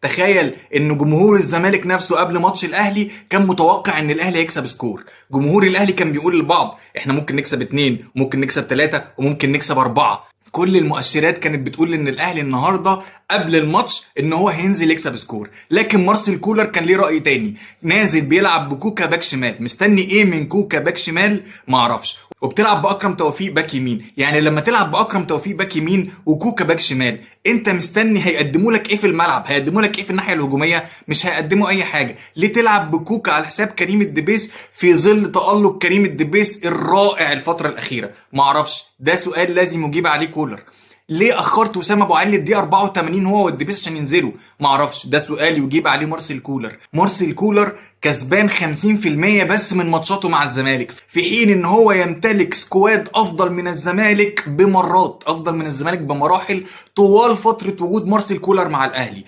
تخيل ان جمهور الزمالك نفسه قبل ماتش الاهلي كان متوقع ان الاهلي هيكسب سكور. جمهور الاهلي كان بيقول للبعض احنا ممكن نكسب 2 وممكن نكسب 3 وممكن نكسب 4. كل المؤشرات كانت بتقول ان الاهلي النهارده قبل الماتش ان هو هينزل يكسب سكور. لكن مارسيل كولر كان ليه راي تاني، نازل بيلعب بكوكا باك شمال. مستني ايه من كوكا باك شمال؟ معرفش. وبتلعب باكرم توفيق باك يمين. يعني لما تلعب باكرم توفيق باك يمين وكوكا باك شمال، انت مستني هيقدموا لك ايه في الملعب؟ هيقدموا لك ايه في الناحيه الهجوميه؟ مش هيقدموا اي حاجه. ليه تلعب بكوكا على حساب كريم الدبيس في ظل تالق كريم الدبيس الرائع الفتره الاخيره؟ معرفش. ده سؤال لازم يجيب عليه كولر. ليه اخرت وسام ابو علي الدقيقه 84 هو والدبيس عشان ينزلوا؟ معرفش. ده سؤال يجيب عليه مارسيل كولر. مارسيل كولر كسبان 50% بس من ماتشاته مع الزمالك، في حين ان هو يمتلك سكواد افضل من الزمالك بمرات، افضل من الزمالك بمراحل طوال فتره وجود مارسيل كولر مع الاهلي.